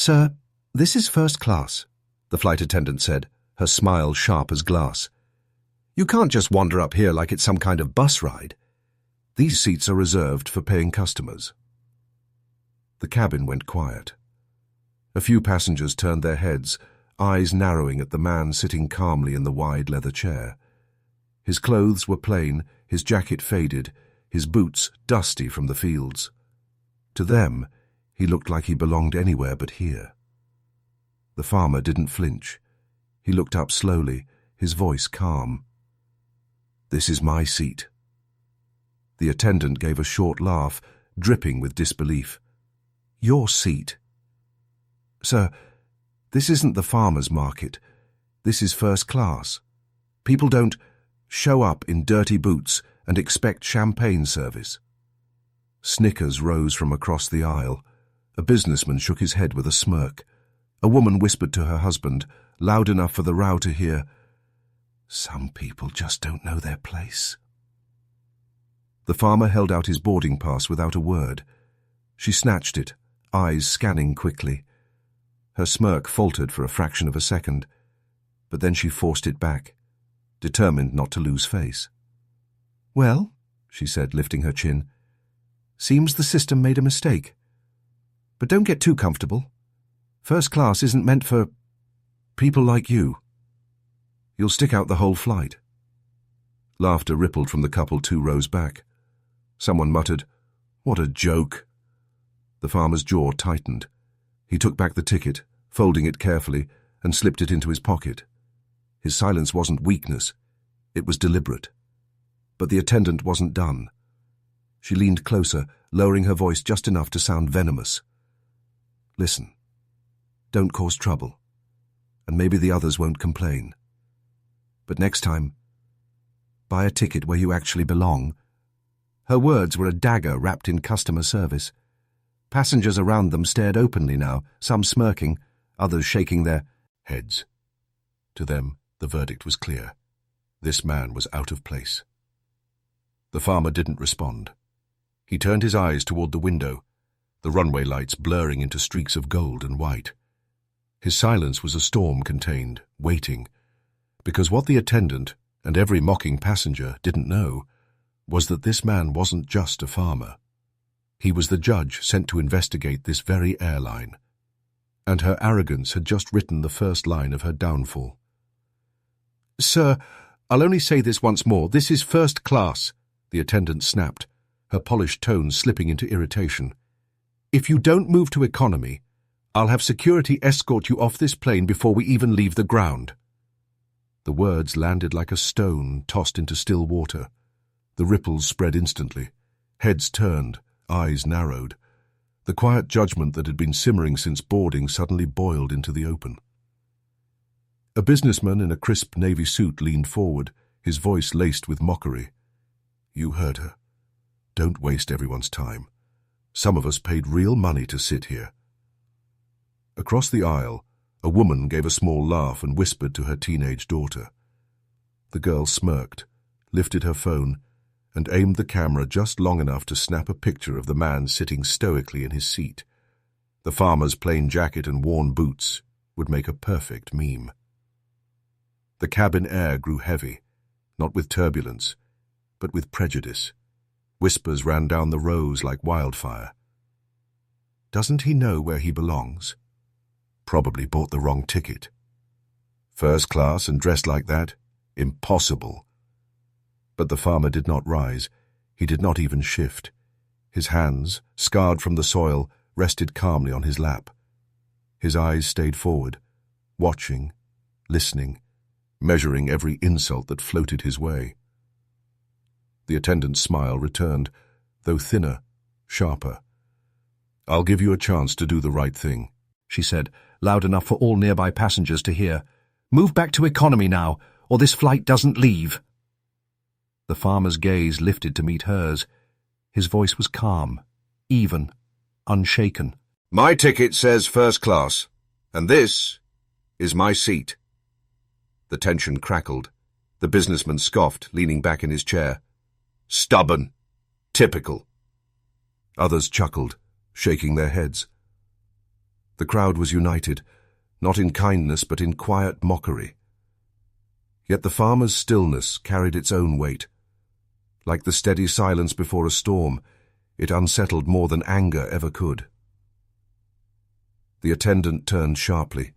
"Sir, this is first class," the flight attendant said, her smile sharp as glass. "You can't just wander up here like it's some kind of bus ride. These seats are reserved for paying customers." The cabin went quiet. A few passengers turned their heads, eyes narrowing at the man sitting calmly in the wide leather chair. His clothes were plain, his jacket faded, his boots dusty from the fields. To them, he looked like he belonged anywhere but here. The farmer didn't flinch. He looked up slowly, his voice calm. "This is my seat." The attendant gave a short laugh, dripping with disbelief. "Your seat?" "Sir, this isn't the farmer's market. This is first class. People don't show up in dirty boots and expect champagne service." Snickers rose from across the aisle. A businessman shook his head with a smirk. A woman whispered to her husband, loud enough for the row to hear, "Some people just don't know their place." The farmer held out his boarding pass without a word. She snatched it, eyes scanning quickly. Her smirk faltered for a fraction of a second, but then she forced it back, determined not to lose face. "Well," she said, lifting her chin, "seems the system made a mistake. But don't get too comfortable. First class isn't meant for people like you. You'll stick out the whole flight." Laughter rippled from the couple 2 rows back. Someone muttered, "What a joke." The farmer's jaw tightened. He took back the ticket, folding it carefully, and slipped it into his pocket. His silence wasn't weakness. It was deliberate. But the attendant wasn't done. She leaned closer, lowering her voice just enough to sound venomous. "Listen. Don't cause trouble. And maybe the others won't complain. But next time, buy a ticket where you actually belong." Her words were a dagger wrapped in customer service. Passengers around them stared openly now, some smirking, others shaking their heads. To them, the verdict was clear. This man was out of place. The farmer didn't respond. He turned his eyes toward the window, the runway lights blurring into streaks of gold and white. His silence was a storm contained, waiting, because what the attendant and every mocking passenger didn't know was that this man wasn't just a farmer. He was the judge sent to investigate this very airline, and her arrogance had just written the first line of her downfall. "Sir, I'll only say this once more. This is first class," the attendant snapped, her polished tones slipping into irritation. "If you don't move to economy, I'll have security escort you off this plane before we even leave the ground." The words landed like a stone tossed into still water. The ripples spread instantly. Heads turned, eyes narrowed. The quiet judgment that had been simmering since boarding suddenly boiled into the open. A businessman in a crisp navy suit leaned forward, his voice laced with mockery. "You heard her. Don't waste everyone's time. Some of us paid real money to sit here." Across the aisle, a woman gave a small laugh and whispered to her teenage daughter. The girl smirked, lifted her phone, and aimed the camera just long enough to snap a picture of the man sitting stoically in his seat. The farmer's plain jacket and worn boots would make a perfect meme. The cabin air grew heavy, not with turbulence, but with prejudice. Whispers ran down the rows like wildfire. Doesn't he know where he belongs? Probably bought the wrong ticket. First class and dressed like that? Impossible. But the farmer did not rise. He did not even shift. His hands, scarred from the soil, rested calmly on his lap. His eyes stayed forward, watching, listening, measuring every insult that floated his way. The attendant's smile returned, though thinner, sharper. "I'll give you a chance to do the right thing," she said, loud enough for all nearby passengers to hear. "Move back to economy now, or this flight doesn't leave." The farmer's gaze lifted to meet hers. His voice was calm, even, unshaken. "My ticket says first class, and this is my seat." The tension crackled. The businessman scoffed, leaning back in his chair. "Stubborn. Typical." Others chuckled, shaking their heads. The crowd was united, not in kindness but in quiet mockery. Yet the farmer's stillness carried its own weight. Like the steady silence before a storm, it unsettled more than anger ever could. The attendant turned sharply,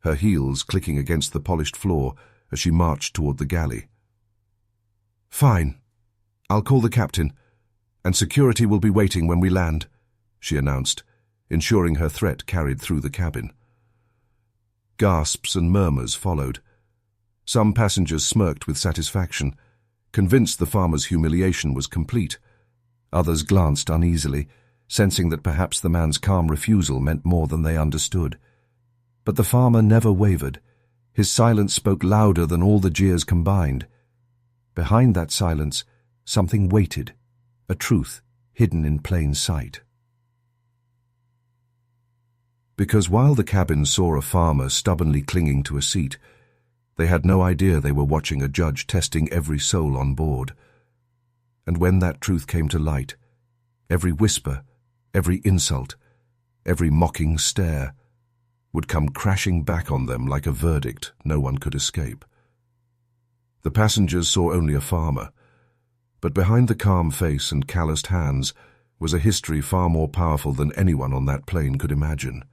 her heels clicking against the polished floor as she marched toward the galley. "Fine. I'll call the captain, and security will be waiting when we land," she announced, ensuring her threat carried through the cabin. Gasps and murmurs followed. Some passengers smirked with satisfaction, convinced the farmer's humiliation was complete. Others glanced uneasily, sensing that perhaps the man's calm refusal meant more than they understood. But the farmer never wavered. His silence spoke louder than all the jeers combined. Behind that silence, something waited, a truth hidden in plain sight. Because while the cabin saw a farmer stubbornly clinging to a seat, they had no idea they were watching a judge testing every soul on board. And when that truth came to light, every whisper, every insult, every mocking stare would come crashing back on them like a verdict no one could escape. The passengers saw only a farmer, but behind the calm face and calloused hands was a history far more powerful than anyone on that plane could imagine.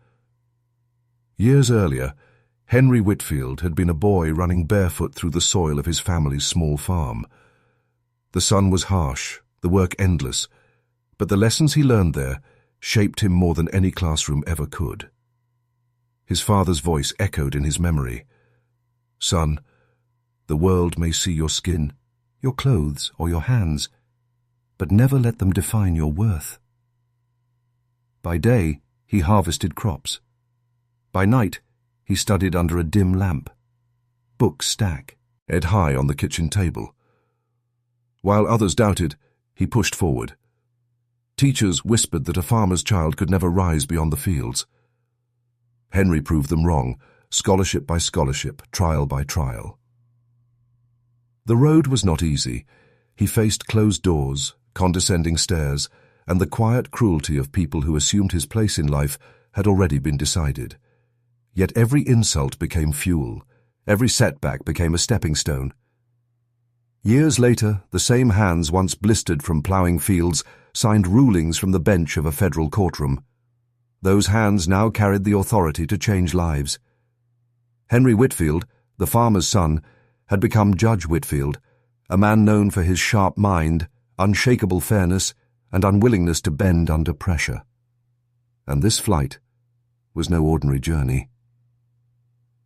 Years earlier, Henry Whitfield had been a boy running barefoot through the soil of his family's small farm. The sun was harsh, the work endless, but the lessons he learned there shaped him more than any classroom ever could. His father's voice echoed in his memory. "Son, the world may see your skin, your clothes, or your hands, but never let them define your worth." By day, he harvested crops. By night, he studied under a dim lamp. Books stack, head high on the kitchen table. While others doubted, he pushed forward. Teachers whispered that a farmer's child could never rise beyond the fields. Henry proved them wrong, scholarship by scholarship, trial by trial. The road was not easy. He faced closed doors, condescending stares, and the quiet cruelty of people who assumed his place in life had already been decided. Yet every insult became fuel. Every setback became a stepping stone. Years later, the same hands once blistered from ploughing fields signed rulings from the bench of a federal courtroom. Those hands now carried the authority to change lives. Henry Whitfield, the farmer's son, had become Judge Whitfield, a man known for his sharp mind, unshakable fairness, and unwillingness to bend under pressure. And this flight was no ordinary journey.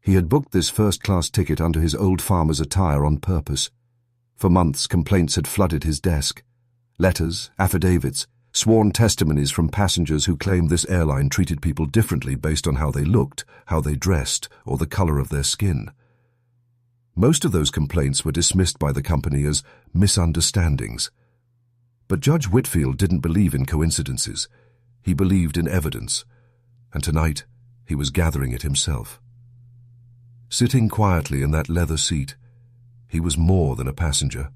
He had booked this first-class ticket under his old farmer's attire on purpose. For months, complaints had flooded his desk. Letters, affidavits, sworn testimonies from passengers who claimed this airline treated people differently based on how they looked, how they dressed, or the color of their skin. Most of those complaints were dismissed by the company as misunderstandings. But Judge Whitfield didn't believe in coincidences. He believed in evidence, and tonight he was gathering it himself. Sitting quietly in that leather seat, he was more than a passenger.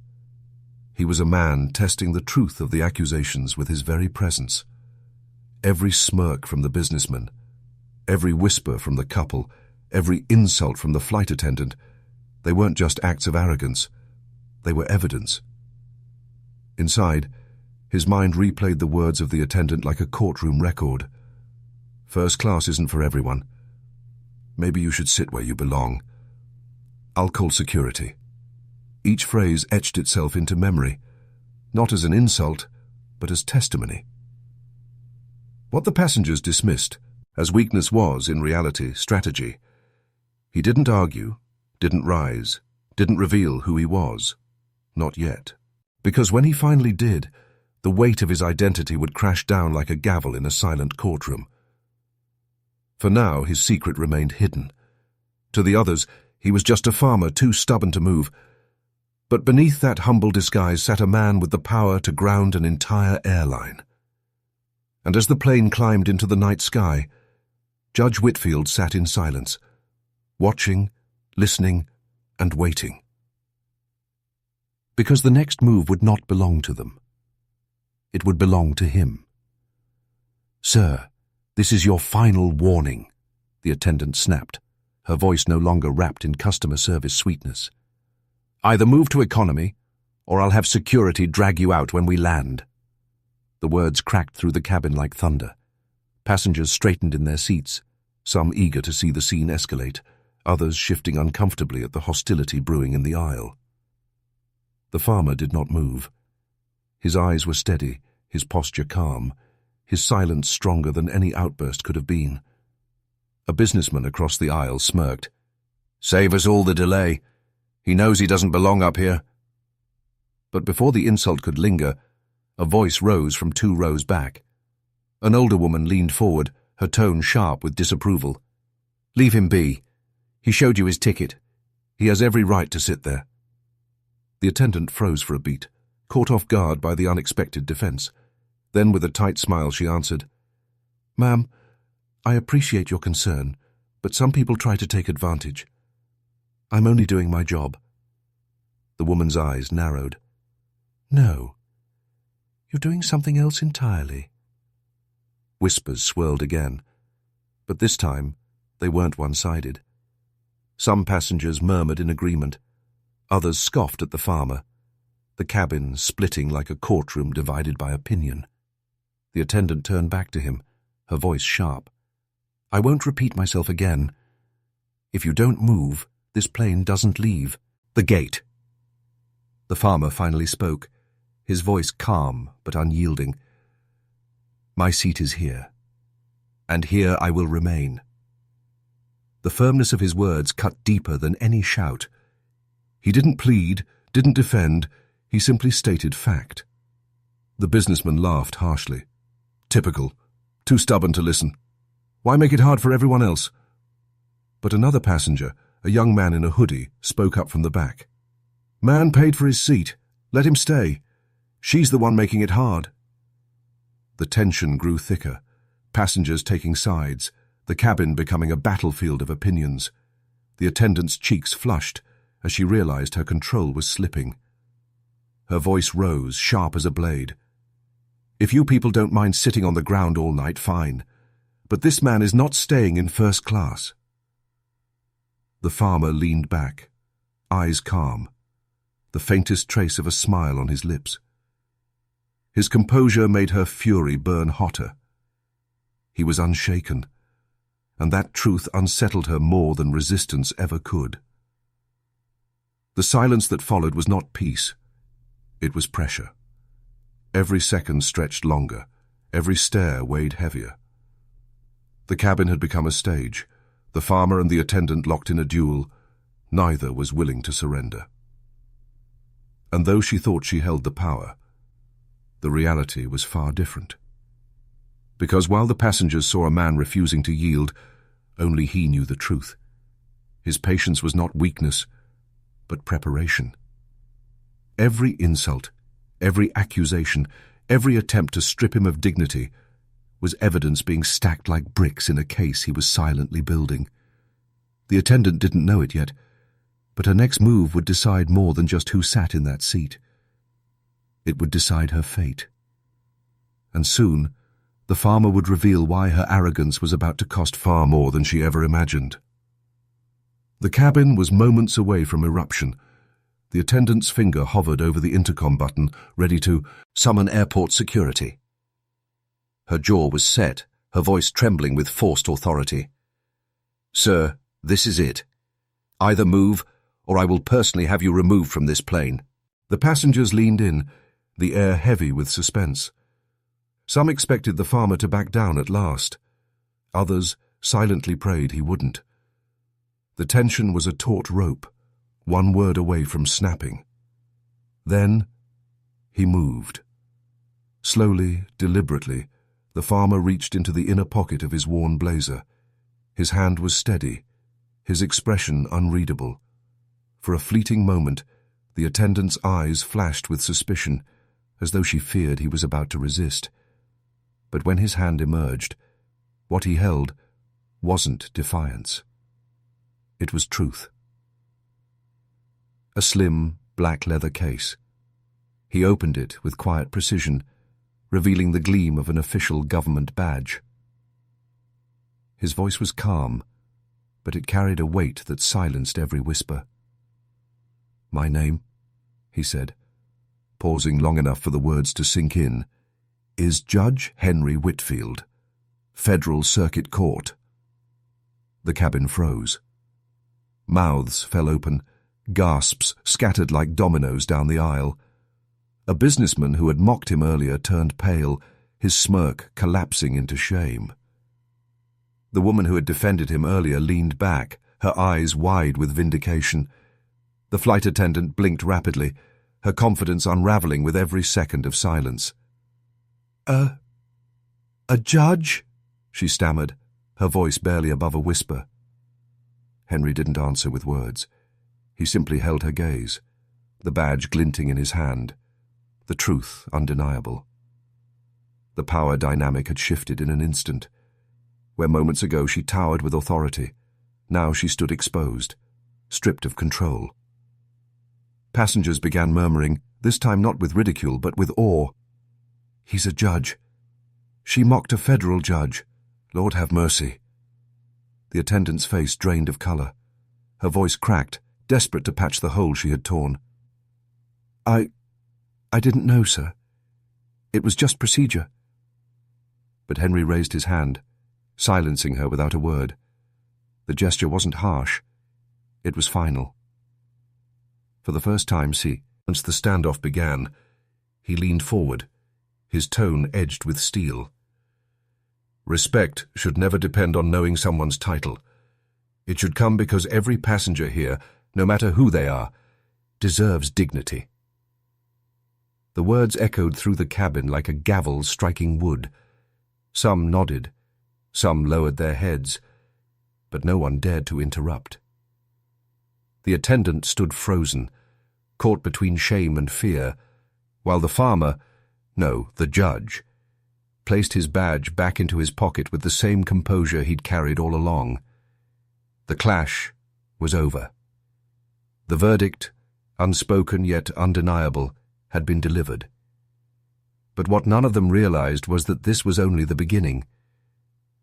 He was a man testing the truth of the accusations with his very presence. Every smirk from the businessman, every whisper from the couple, every insult from the flight attendant, they weren't just acts of arrogance, they were evidence. Inside, his mind replayed the words of the attendant like a courtroom record. "First class isn't for everyone. Maybe you should sit where you belong. I'll call security." Each phrase etched itself into memory, not as an insult, but as testimony. What the passengers dismissed, as weakness was, in reality, strategy. He didn't argue, didn't rise, didn't reveal who he was. Not yet. Because when he finally did, the weight of his identity would crash down like a gavel in a silent courtroom. For now, his secret remained hidden. To the others, he was just a farmer too stubborn to move. But beneath that humble disguise sat a man with the power to ground an entire airline. And as the plane climbed into the night sky, Judge Whitfield sat in silence, watching, listening, and waiting. Because the next move would not belong to them. It would belong to him. "Sir," "This is your final warning," the attendant snapped, her voice no longer wrapped in customer service sweetness. "Either move to economy, or I'll have security drag you out when we land." The words cracked through the cabin like thunder. Passengers straightened in their seats, some eager to see the scene escalate, others shifting uncomfortably at the hostility brewing in the aisle. The farmer did not move. His eyes were steady, his posture calm, his silence stronger than any outburst could have been. A businessman across the aisle smirked. "Save us all the delay. He knows he doesn't belong up here." But before the insult could linger, a voice rose from 2 rows back. An older woman leaned forward, her tone sharp with disapproval. "Leave him be. He showed you his ticket. He has every right to sit there." The attendant froze for a beat, caught off guard by the unexpected defense. Then, with a tight smile, she answered, "Ma'am, I appreciate your concern, but some people try to take advantage. I'm only doing my job." The woman's eyes narrowed. "No, you're doing something else entirely." Whispers swirled again, but this time they weren't one-sided. Some passengers murmured in agreement. Others scoffed at the farmer, the cabin splitting like a courtroom divided by opinion. The attendant turned back to him, her voice sharp. "I won't repeat myself again. If you don't move, this plane doesn't leave. The gate." The farmer finally spoke, his voice calm but unyielding. "My seat is here, and here I will remain." The firmness of his words cut deeper than any shout. He didn't plead, didn't defend, he simply stated fact. The businessman laughed harshly. "Typical. Too stubborn to listen. Why make it hard for everyone else?" But another passenger, a young man in a hoodie, spoke up from the back. "Man paid for his seat. Let him stay. She's the one making it hard." The tension grew thicker, passengers taking sides, the cabin becoming a battlefield of opinions. The attendant's cheeks flushed as she realized her control was slipping. Her voice rose, sharp as a blade. "If you people don't mind sitting on the ground all night, fine. But this man is not staying in first class." The farmer leaned back, eyes calm, the faintest trace of a smile on his lips. His composure made her fury burn hotter. He was unshaken, and that truth unsettled her more than resistance ever could. The silence that followed was not peace. It was pressure. Every second stretched longer, every stare weighed heavier. The cabin had become a stage, the farmer and the attendant locked in a duel. Neither was willing to surrender. And though she thought she held the power, the reality was far different. Because while the passengers saw a man refusing to yield, only he knew the truth. His patience was not weakness, but preparation. Every insult, every accusation, every attempt to strip him of dignity was evidence being stacked like bricks in a case he was silently building. The attendant didn't know it yet, but her next move would decide more than just who sat in that seat. It would decide her fate. And soon, the farmer would reveal why her arrogance was about to cost far more than she ever imagined. The cabin was moments away from eruption. The attendant's finger hovered over the intercom button, ready to summon airport security. Her jaw was set, her voice trembling with forced authority. "Sir, this is it. Either move, or I will personally have you removed from this plane." The passengers leaned in, the air heavy with suspense. Some expected the farmer to back down at last. Others silently prayed he wouldn't. The tension was a taut rope, one word away from snapping. Then he moved. Slowly, deliberately, the farmer reached into the inner pocket of his worn blazer. His hand was steady, his expression unreadable. For a fleeting moment, the attendant's eyes flashed with suspicion, as though she feared he was about to resist. But when his hand emerged, what he held wasn't defiance. It was truth. A slim, black leather case. He opened it with quiet precision, revealing the gleam of an official government badge. His voice was calm, but it carried a weight that silenced every whisper. "My name," he said, pausing long enough for the words to sink in, "is Judge Henry Whitfield, Federal Circuit Court." The cabin froze. Mouths fell open, gasps scattered like dominoes down the aisle. A businessman who had mocked him earlier turned pale, his smirk collapsing into shame. The woman who had defended him earlier leaned back, her eyes wide with vindication. The flight attendant blinked rapidly, her confidence unraveling with every second of silence. A judge?" she stammered, her voice barely above a whisper. Henry didn't answer with words. He simply held her gaze, the badge glinting in his hand, the truth undeniable. The power dynamic had shifted in an instant. Where moments ago she towered with authority, now she stood exposed, stripped of control. Passengers began murmuring, this time not with ridicule but with awe. "He's a judge. She mocked a federal judge. Lord have mercy." The attendant's face drained of color. Her voice cracked, desperate to patch the hole she had torn. I didn't know, sir. It was just procedure." But Henry raised his hand, silencing her without a word. The gesture wasn't harsh. It was final. For the first time, once the standoff began, he leaned forward, his tone edged with steel. "Respect should never depend on knowing someone's title. It should come because every passenger here, no matter who they are, deserves dignity." The words echoed through the cabin like a gavel striking wood. Some nodded, some lowered their heads, but no one dared to interrupt. The attendant stood frozen, caught between shame and fear, while the the judge, placed his badge back into his pocket with the same composure he'd carried all along. The clash was over. The verdict, unspoken yet undeniable, had been delivered. But what none of them realized was that this was only the beginning.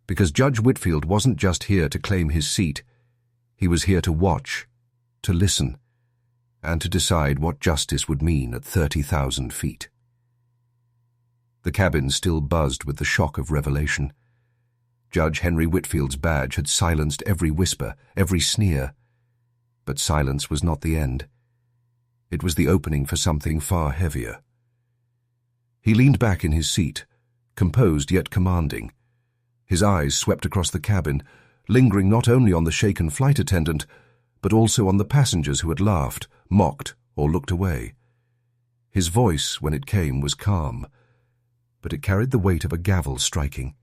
Because Judge Whitfield wasn't just here to claim his seat, he was here to watch, to listen, and to decide what justice would mean at 30,000 feet. The cabin still buzzed with the shock of revelation. Judge Henry Whitfield's badge had silenced every whisper, every sneer. But silence was not the end. It was the opening for something far heavier. He leaned back in his seat, composed yet commanding. His eyes swept across the cabin, lingering not only on the shaken flight attendant, but also on the passengers who had laughed, mocked, or looked away. His voice, when it came, was calm, but it carried the weight of a gavel striking.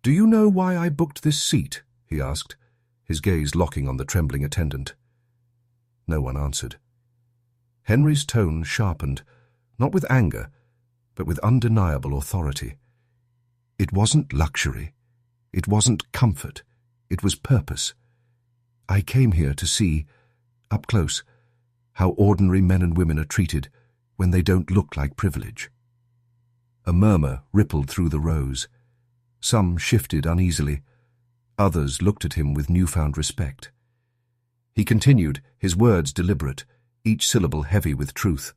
"Do you know why I booked this seat?" he asked, his gaze locking on the trembling attendant. No one answered. Henry's tone sharpened, not with anger, but with undeniable authority. It wasn't luxury. It wasn't comfort. It was purpose. I came here to see, up close, how ordinary men and women are treated when they don't look like privilege. A murmur rippled through the rows. Some shifted uneasily. Others looked at him with newfound respect. He continued, his words deliberate, each syllable heavy with truth.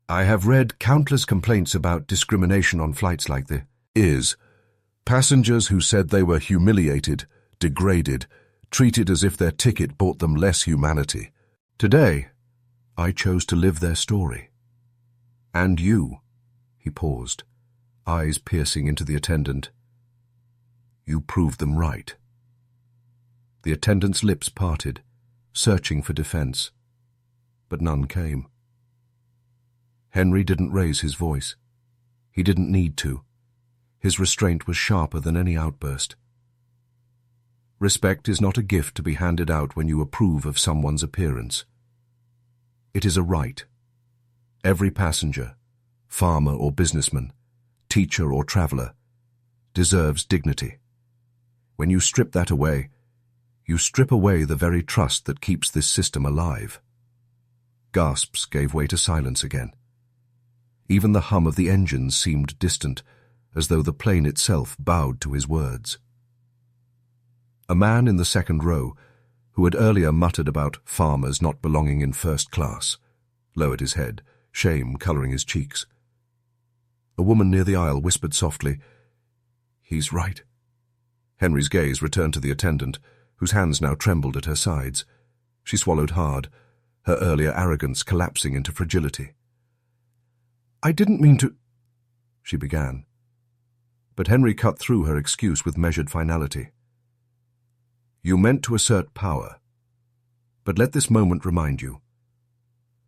"I have read countless complaints about discrimination on flights like this. Passengers who said they were humiliated, degraded, treated as if their ticket bought them less humanity. Today, I chose to live their story. And you," he paused, eyes piercing into the attendant, "you proved them right." The attendant's lips parted, searching for defense, but none came. Henry didn't raise his voice. He didn't need to. His restraint was sharper than any outburst. Respect is not a gift to be handed out when you approve of someone's appearance. It is a right. Every passenger, farmer or businessman, teacher or traveler, deserves dignity. When you strip that away, you strip away the very trust that keeps this system alive. Gasps gave way to silence again. Even the hum of the engines seemed distant, as though the plane itself bowed to his words. A man in the second row, who had earlier muttered about farmers not belonging in first class, lowered his head, shame colouring his cheeks. A woman near the aisle whispered softly, "He's right." Henry's gaze returned to the attendant, whose hands now trembled at her sides. She swallowed hard, her earlier arrogance collapsing into fragility. "I didn't mean to—" she began. But Henry cut through her excuse with measured finality. "You meant to assert power, but let this moment remind you.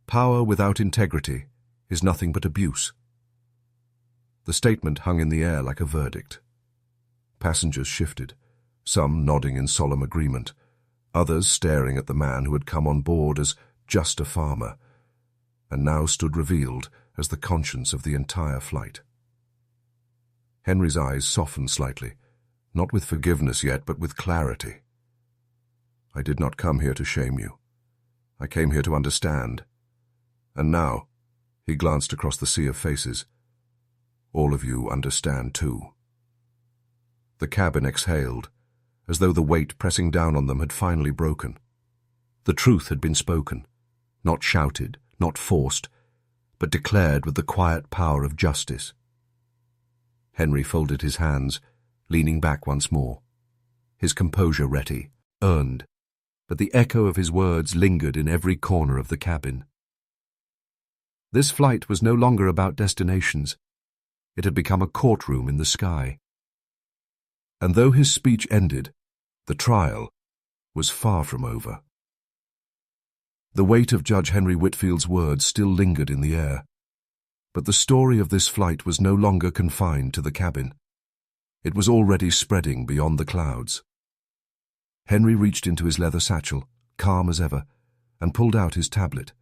Power without integrity is nothing but abuse." The statement hung in the air like a verdict. Passengers shifted, some nodding in solemn agreement, others staring at the man who had come on board as just a farmer, and now stood revealed as the conscience of the entire flight. Henry's eyes softened slightly, not with forgiveness yet, but with clarity. "I did not come here to shame you. I came here to understand. And now," he glanced across the sea of faces, "all of you understand too." The cabin exhaled, as though the weight pressing down on them had finally broken. The truth had been spoken, not shouted, not forced, but declared with the quiet power of justice. Henry folded his hands, leaning back once more, his composure ready, earned, but the echo of his words lingered in every corner of the cabin. This flight was no longer about destinations. It had become a courtroom in the sky. And though his speech ended, the trial was far from over. The weight of Judge Henry Whitfield's words still lingered in the air, but the story of this flight was no longer confined to the cabin. It was already spreading beyond the clouds. Henry reached into his leather satchel, calm as ever, and pulled out his tablet.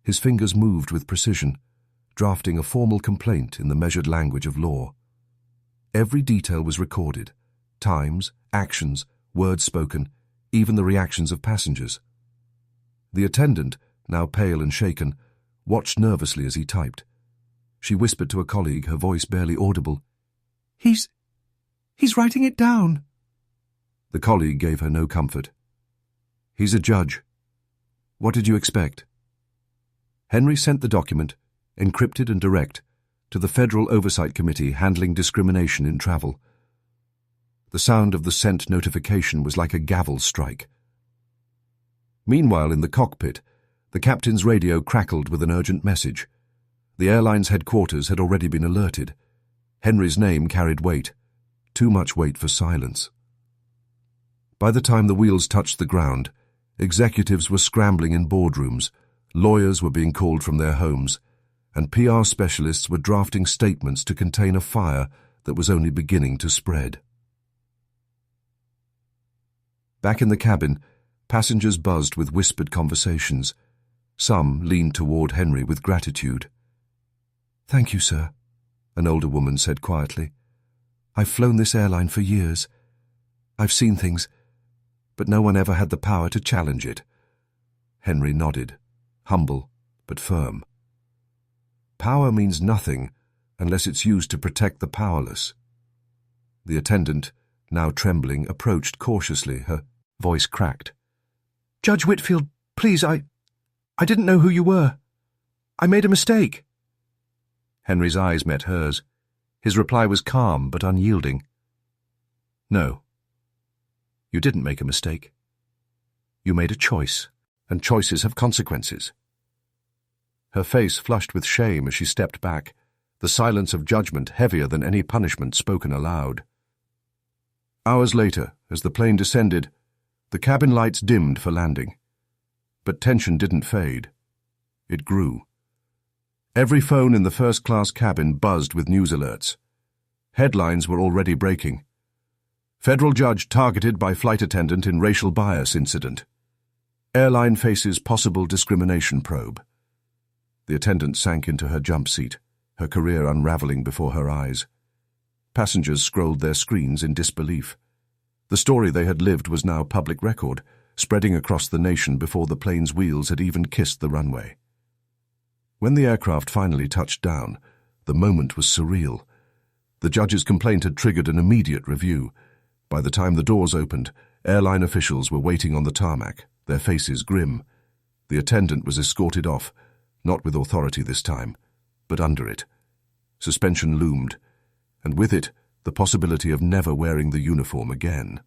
His fingers moved with precision, drafting a formal complaint in the measured language of law. Every detail was recorded: times, actions, words spoken, even the reactions of passengers. The attendant, now pale and shaken, watched nervously as he typed. She whispered to a colleague, her voice barely audible, He's writing it down." The colleague gave her no comfort. "He's a judge. What did you expect?" Henry sent the document, encrypted and direct, to the Federal Oversight Committee handling discrimination in travel. The sound of the sent notification was like a gavel strike. Meanwhile, in the cockpit, the captain's radio crackled with an urgent message. The airline's headquarters had already been alerted. Henry's name carried weight, too much weight for silence. By the time the wheels touched the ground, executives were scrambling in boardrooms, lawyers were being called from their homes, and PR specialists were drafting statements to contain a fire that was only beginning to spread. Back in the cabin, passengers buzzed with whispered conversations. Some leaned toward Henry with gratitude. "Thank you, sir," an older woman said quietly. "I've flown this airline for years. I've seen things, but no one ever had the power to challenge it." Henry nodded, humble but firm. Power means nothing unless it's used to protect the powerless. The attendant, now trembling, approached cautiously, her voice cracked. "Judge Whitfield, please, I didn't know who you were. I made a mistake." Henry's eyes met hers. His reply was calm but unyielding. "No, you didn't make a mistake. You made a choice, and choices have consequences." Her face flushed with shame as she stepped back, the silence of judgment heavier than any punishment spoken aloud. Hours later, as the plane descended, the cabin lights dimmed for landing. But tension didn't fade. It grew. Every phone in the first-class cabin buzzed with news alerts. Headlines were already breaking. Federal judge targeted by flight attendant in racial bias incident. Airline faces possible discrimination probe. The attendant sank into her jump seat, her career unraveling before her eyes. Passengers scrolled their screens in disbelief. The story they had lived was now public record, spreading across the nation before the plane's wheels had even kissed the runway. When the aircraft finally touched down, the moment was surreal. The judge's complaint had triggered an immediate review. By the time the doors opened, Airline officials were waiting on the tarmac, their faces grim. The attendant was escorted off, not with authority this time, but under it. Suspension loomed, and with it, the possibility of never wearing the uniform again.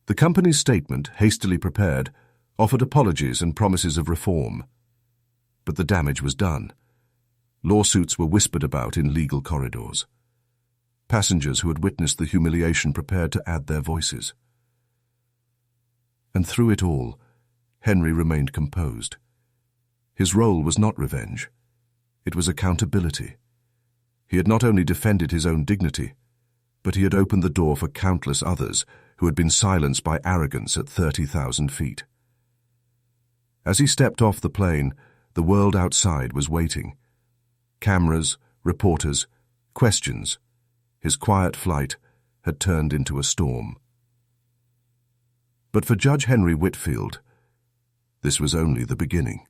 The company's statement, hastily prepared, offered apologies and promises of reform. But the damage was done. Lawsuits were whispered about in legal corridors. Passengers who had witnessed the humiliation prepared to add their voices. And through it all, Henry remained composed. His role was not revenge. It was accountability. He had not only defended his own dignity, but he had opened the door for countless others who had been silenced by arrogance at 30,000 feet. As he stepped off the plane, the world outside was waiting. Cameras, reporters, questions. His quiet flight had turned into a storm. But for Judge Henry Whitfield, this was only the beginning.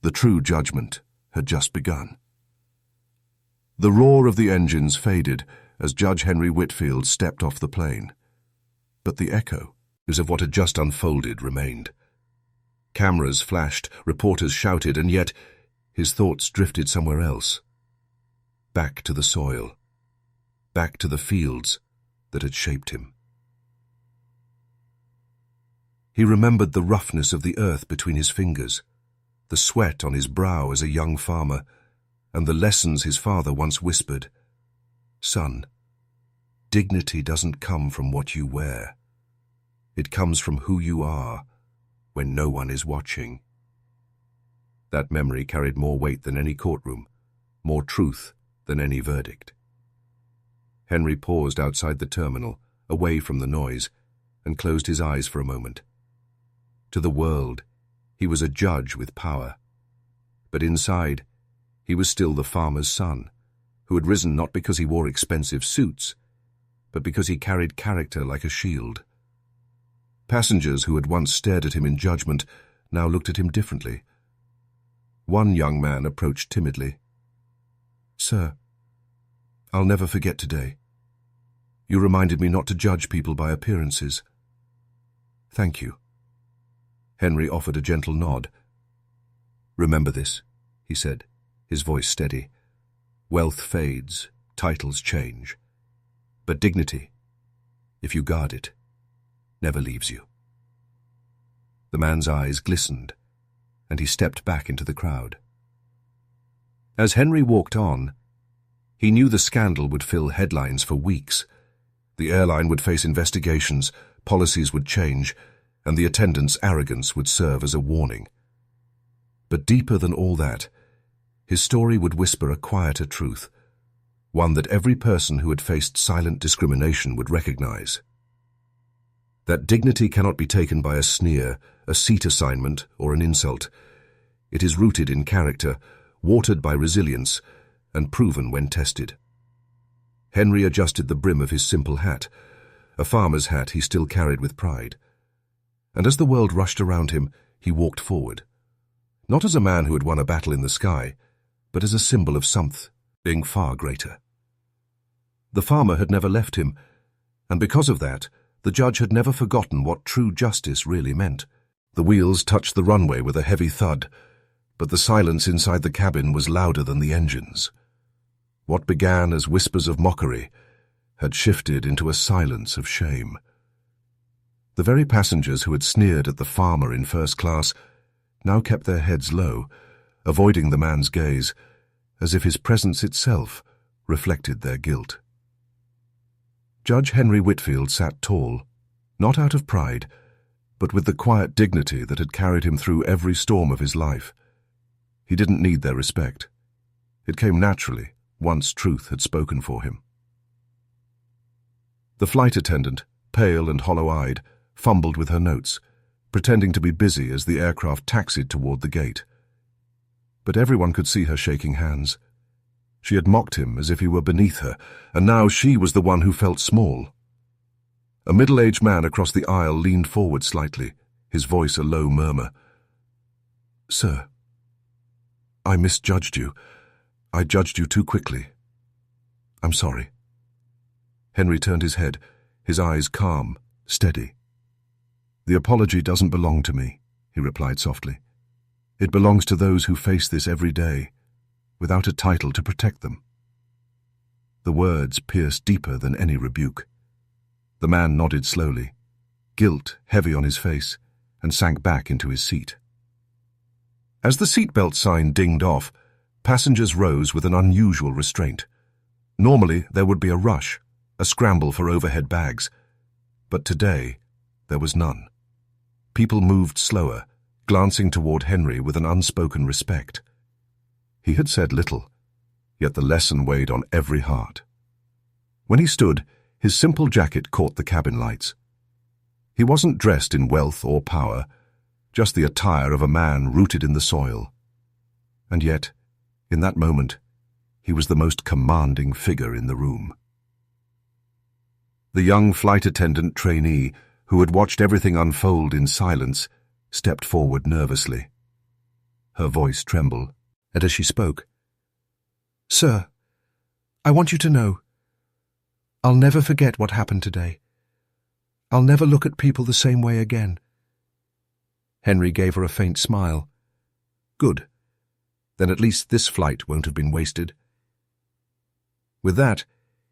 The true judgment had just begun. The roar of the engines faded as Judge Henry Whitfield stepped off the plane. But the echo of what had just unfolded remained. Cameras flashed, reporters shouted, and yet his thoughts drifted somewhere else. Back to the soil. Back to the fields that had shaped him. He remembered the roughness of the earth between his fingers, the sweat on his brow as a young farmer, and the lessons his father once whispered. Son, dignity doesn't come from what you wear. It comes from who you are when no one is watching. That memory carried more weight than any courtroom, more truth than any verdict. Henry paused outside the terminal, away from the noise, and closed his eyes for a moment. To the world, he was a judge with power. But inside, he was still the farmer's son, who had risen not because he wore expensive suits, but because he carried character like a shield. Passengers who had once stared at him in judgment now looked at him differently. One young man approached timidly. Sir, I'll never forget today. You reminded me not to judge people by appearances. Thank you. Henry offered a gentle nod. Remember this, he said, his voice steady. Wealth fades, titles change. But dignity, if you guard it, never leaves you. The man's eyes glistened, and he stepped back into the crowd. As Henry walked on, he knew the scandal would fill headlines for weeks. The airline would face investigations, policies would change, and the attendant's arrogance would serve as a warning. But deeper than all that, his story would whisper a quieter truth, one that every person who had faced silent discrimination would recognize. That dignity cannot be taken by a sneer, a seat assignment, or an insult. It is rooted in character, watered by resilience, and proven when tested. Henry adjusted the brim of his simple hat, a farmer's hat he still carried with pride. And as the world rushed around him, he walked forward. Not as a man who had won a battle in the sky, but as a symbol of something far greater. The farmer had never left him, and because of that, the judge had never forgotten what true justice really meant. The wheels touched the runway with a heavy thud, but the silence inside the cabin was louder than the engines. What began as whispers of mockery had shifted into a silence of shame. The very passengers who had sneered at the farmer in first class now kept their heads low, avoiding the man's gaze, as if his presence itself reflected their guilt. Judge Henry Whitfield sat tall, not out of pride, but with the quiet dignity that had carried him through every storm of his life. He didn't need their respect. It came naturally, once truth had spoken for him. The flight attendant, pale and hollow-eyed, fumbled with her notes, pretending to be busy as the aircraft taxied toward the gate. But everyone could see her shaking hands. She had mocked him as if he were beneath her, and now she was the one who felt small. A middle-aged man across the aisle leaned forward slightly, his voice a low murmur. Sir, I misjudged you. I judged you too quickly. I'm sorry. Henry turned his head, his eyes calm, steady. "The apology doesn't belong to me," he replied softly. "It belongs to those who face this every day, without a title to protect them." The words pierced deeper than any rebuke. The man nodded slowly, guilt heavy on his face, and sank back into his seat. As the seatbelt sign dinged off, passengers rose with an unusual restraint. Normally, there would be a rush, a scramble for overhead bags. But today, there was none. People moved slower, glancing toward Henry with an unspoken respect. He had said little, yet the lesson weighed on every heart. When he stood, his simple jacket caught the cabin lights. He wasn't dressed in wealth or power, just the attire of a man rooted in the soil. And yet, in that moment, he was the most commanding figure in the room. The young flight attendant trainee, who had watched everything unfold in silence, stepped forward nervously. Her voice trembled, and as she spoke, "Sir, I want you to know, I'll never forget what happened today. I'll never look at people the same way again." Henry gave her a faint smile. "Good. Then at least this flight won't have been wasted." With that,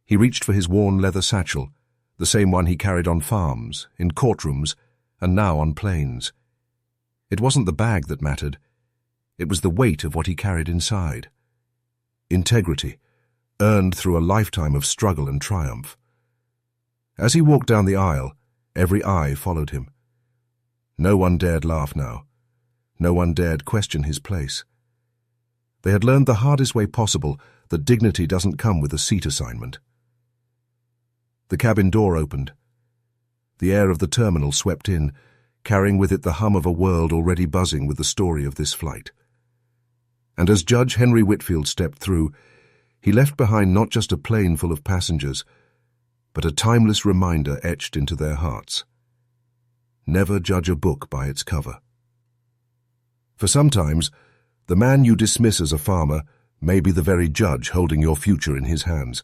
he reached for his worn leather satchel, the same one he carried on farms, in courtrooms, and now on planes. It wasn't the bag that mattered. It was the weight of what he carried inside. Integrity, earned through a lifetime of struggle and triumph. As he walked down the aisle, every eye followed him. No one dared laugh now. No one dared question his place. They had learned the hardest way possible that dignity doesn't come with a seat assignment. The cabin door opened. The air of the terminal swept in, carrying with it the hum of a world already buzzing with the story of this flight. And as Judge Henry Whitfield stepped through, he left behind not just a plane full of passengers, but a timeless reminder etched into their hearts. Never judge a book by its cover. For sometimes, the man you dismiss as a farmer may be the very judge holding your future in his hands.